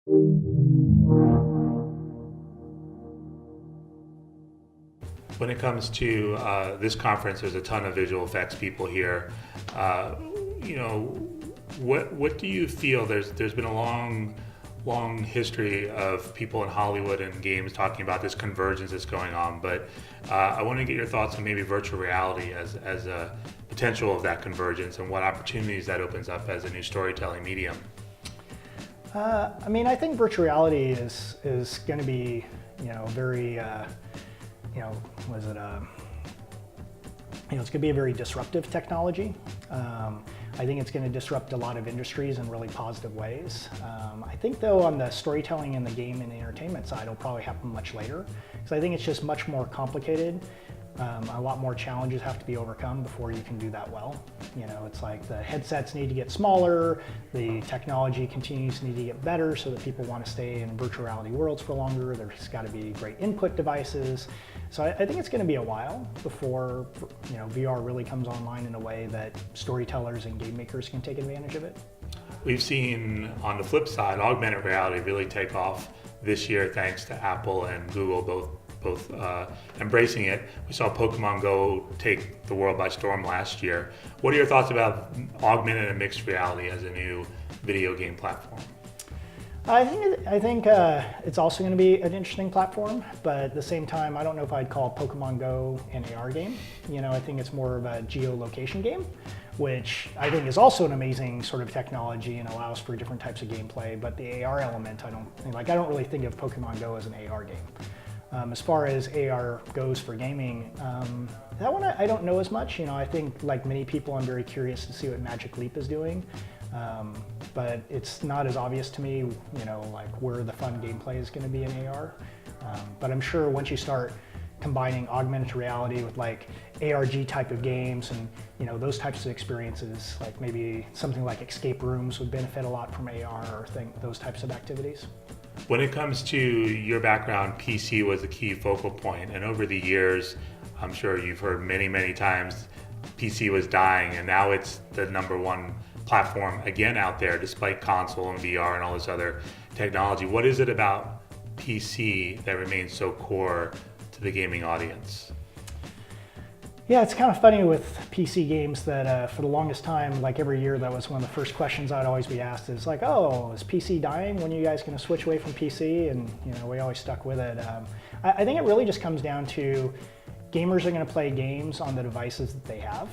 When it comes to this conference, there's a ton of visual effects people here. You know, what do you feel? There's been a long history of people in Hollywood and games talking about this convergence that's going on, but I want to get your thoughts on maybe virtual reality as a potential of that convergence and what opportunities that opens up as a new storytelling medium. I mean, I think virtual reality is going to be, very, it's going to be a very disruptive technology. I think it's going to disrupt a lot of industries in really positive ways. I think though on the storytelling and the game and the entertainment side, it'll probably happen much later, because I think it's just much more complicated. A lot more challenges have to be overcome before you can do that well. It's like the headsets need to get smaller, the technology continues to need to get better so that people want to stay in virtual reality worlds for longer. There's got to be great input devices. So I think it's going to be a while before VR really comes online in a way that storytellers and game makers can take advantage of it. We've seen on the flip side, augmented reality really take off this year thanks to Apple and Google both embracing it. We saw Pokemon Go take the world by storm last year. What are your thoughts about augmented and mixed reality as a new video game platform? I think it's also going to be an interesting platform, but at the same time, I don't know if I'd call Pokemon Go an AR game. I think it's more of a geolocation game, which I think is also an amazing sort of technology and allows for different types of gameplay. But the AR element, I don't really think of Pokemon Go as an AR game. As far as AR goes for gaming, that one I don't know as much. I think like many people, I'm very curious to see what Magic Leap is doing. But it's not as obvious to me, like where the fun gameplay is going to be in AR. But I'm sure once you start combining augmented reality with like ARG type of games and those types of experiences, like maybe something like escape rooms would benefit a lot from AR or those types of activities. When it comes to your background, PC was a key focal point, and over the years, I'm sure you've heard many times, PC was dying, and now it's the #1 platform again out there, despite console and VR and all this other technology. What is it about PC that remains so core to the gaming audience? Yeah, it's kind of funny with PC games that for the longest time, like every year, that was one of the first questions I'd always be asked is like, oh, is PC dying? When are you guys going to switch away from PC? And we always stuck with it. I think it really just comes down to gamers are going to play games on the devices that they have.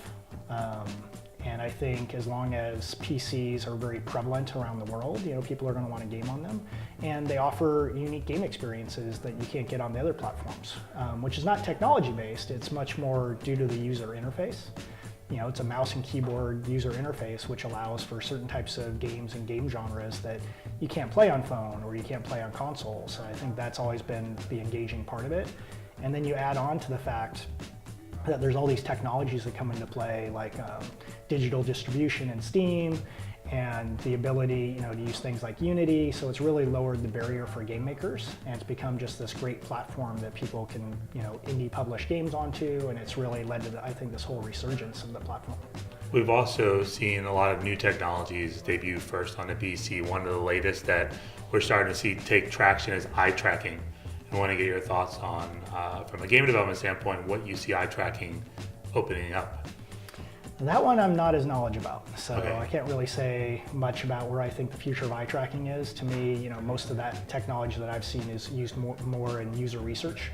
And I think as long as PCs are very prevalent around the world, people are going to want to game on them. And they offer unique game experiences that you can't get on the other platforms, which is not technology-based. It's much more due to the user interface. It's a mouse and keyboard user interface, which allows for certain types of games and game genres that you can't play on phone or you can't play on console. So I think that's always been the engaging part of it. And then you add on to the fact that there's all these technologies that come into play, like digital distribution and Steam, and the ability, to use things like Unity. So it's really lowered the barrier for game makers, and it's become just this great platform that people can, indie publish games onto, and it's really led to, I think, this whole resurgence of the platform. We've also seen a lot of new technologies debut first on the PC. One of the latest that we're starting to see take traction is eye tracking. I want to get your thoughts on, from a game development standpoint, what you see eye tracking opening up. That one I'm not as knowledgeable about, so okay. I can't really say much about where I think the future of eye tracking is. To me, most of that technology that I've seen is used more in user research.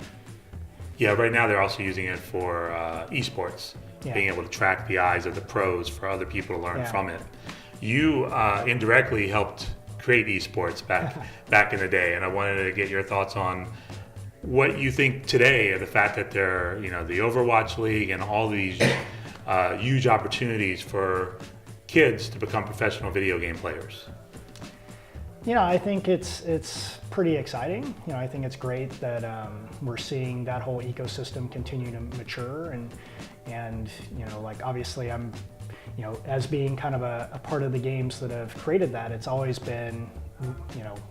Yeah, right now they're also using it for esports, being able to track the eyes of the pros for other people to learn from it. You indirectly helped create esports back in the day, and I wanted to get your thoughts on what you think today of the fact that there, the Overwatch League and all these huge opportunities for kids to become professional video game players. I think it's pretty exciting. I think it's great that we're seeing that whole ecosystem continue to mature, and like obviously I'm, as being kind of a part of the games that have created that, it's always been,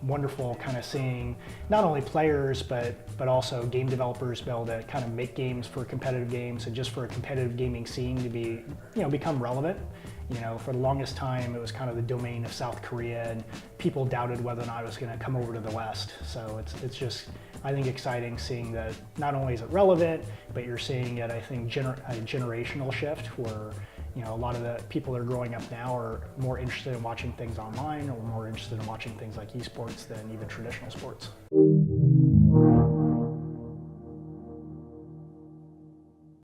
wonderful kind of seeing not only players but also game developers be able to kind of make games for competitive games and just for a competitive gaming scene to be, become relevant. For the longest time, it was kind of the domain of South Korea, and people doubted whether or not it was going to come over to the West. So it's just, I think, exciting seeing that not only is it relevant, but you're seeing it, I think, a generational shift where, a lot of the people that are growing up now are more interested in watching things online or more interested in watching things like esports than even traditional sports.